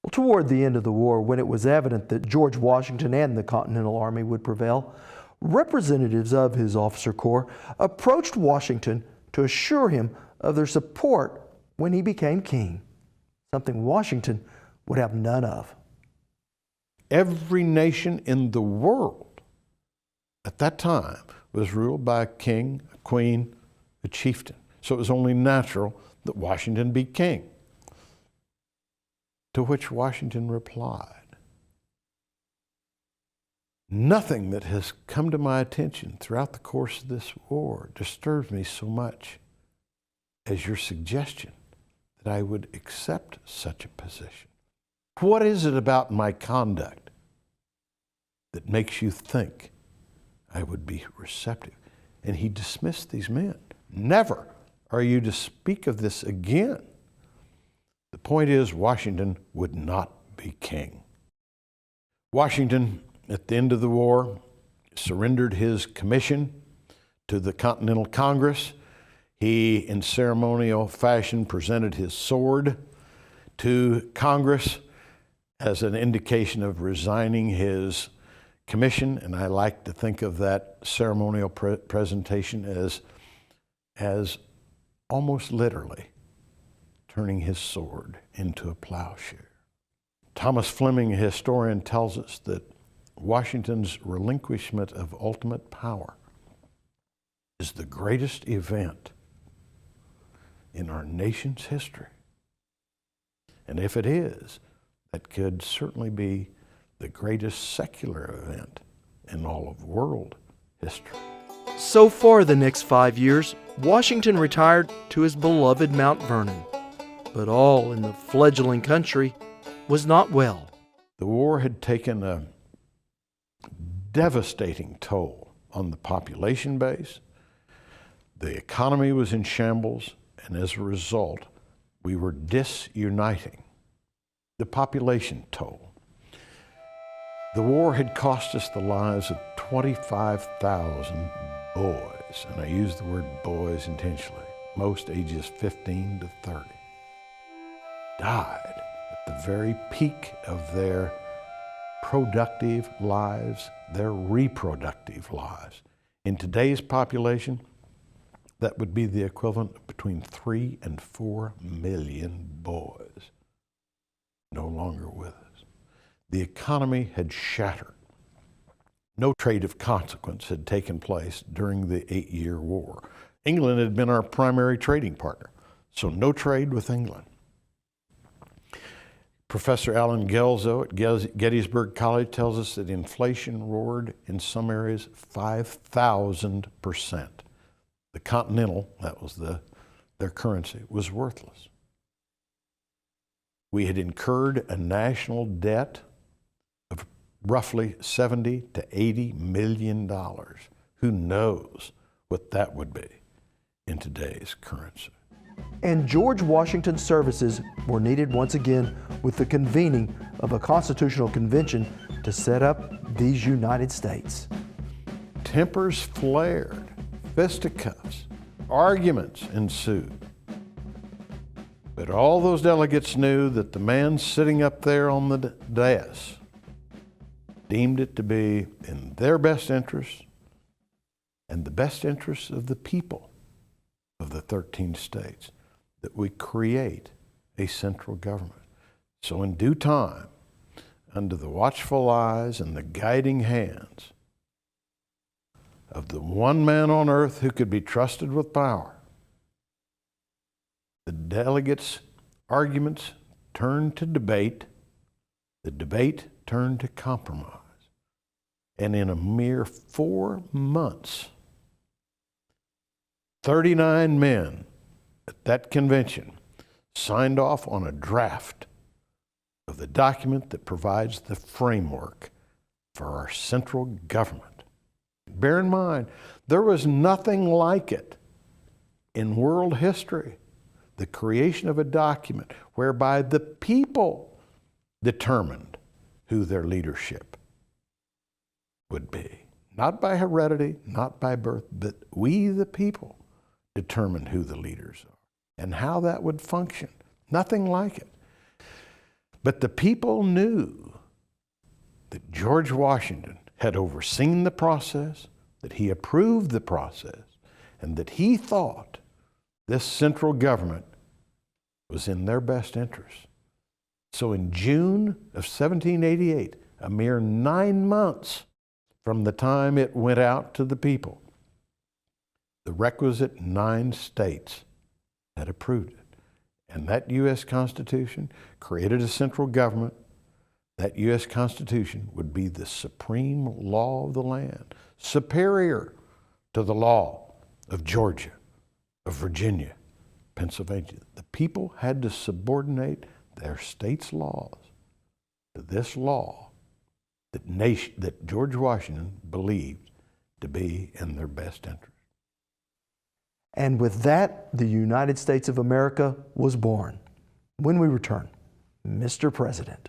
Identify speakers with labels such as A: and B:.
A: Well, toward the end of the war, when it was evident that George Washington and the Continental Army would prevail, representatives of his officer corps approached Washington to assure him of their support when he became king, something Washington would have none of.
B: Every nation in the world at that time was ruled by a king, a queen, a chieftain. So it was only natural that Washington be king. To which Washington replied, "Nothing that has come to my attention throughout the course of this war disturbs me so much as your suggestion that I would accept such a position. What is it about my conduct that makes you think I would be receptive?" And he dismissed these men. "Never are you to speak of this again." The point is, Washington would not be king. Washington, at the end of the war, surrendered his commission to the Continental Congress. He, in ceremonial fashion, presented his sword to Congress as an indication of resigning his commission, and I like to think of that ceremonial presentation as almost literally turning his sword into a plowshare. Thomas Fleming, a historian, tells us that Washington's relinquishment of ultimate power is the greatest event in our nation's history. And if it is, that could certainly be the greatest secular event in all of world history.
A: So far the next 5 years, Washington retired to his beloved Mount Vernon. But all in the fledgling country was not well.
B: The war had taken a devastating toll on the population base. The economy was in shambles, and as a result, we were disuniting. The population toll. The war had cost us the lives of 25,000 boys, and I use the word boys intentionally, most ages 15 to 30. Died at the very peak of their productive lives, their reproductive lives. In today's population, that would be the equivalent of between 3 and 4 million boys no longer with us. The economy had shattered. No trade of consequence had taken place during the 8-year war. England had been our primary trading partner, so no trade with England. Professor Alan Guelzo at Gettysburg College tells us that inflation roared in some areas 5,000%. The Continental, that was their currency, was worthless. We had incurred a national debt of roughly $70 to $80 million. Who knows what that would be in today's currency?
A: And George Washington's services were needed once again with the convening of a constitutional convention to set up these United States.
B: Tempers flared, fisticuffs, arguments ensued. But all those delegates knew that the man sitting up there on the dais deemed it to be in their best interest and the best interests of the people of the 13 states that we create a central government. So in due time, under the watchful eyes and the guiding hands of the one man on earth who could be trusted with power, the delegates' arguments turned to debate, the debate turned to compromise. And in a mere 4 months, 39 men at that convention signed off on a draft of the document that provides the framework for our central government. Bear in mind, there was nothing like it in world history. The creation of a document whereby the people determined who their leadership would be. Not by heredity, not by birth, but we, the people, determined who the leaders are and how that would function. Nothing like it. But the people knew that George Washington had overseen the process, that he approved the process, and that he thought this central government was in their best interest. So in June of 1788, a mere 9 months from the time it went out to the people, the requisite 9 states had approved it. And that U.S. Constitution created a central government. That U.S. Constitution would be the supreme law of the land, superior to the law of Georgia, of Virginia, Pennsylvania. The people had to subordinate their state's laws to this law that George Washington believed to be in their best interest.
A: And with that, the United States of America was born. When we return, Mr. President.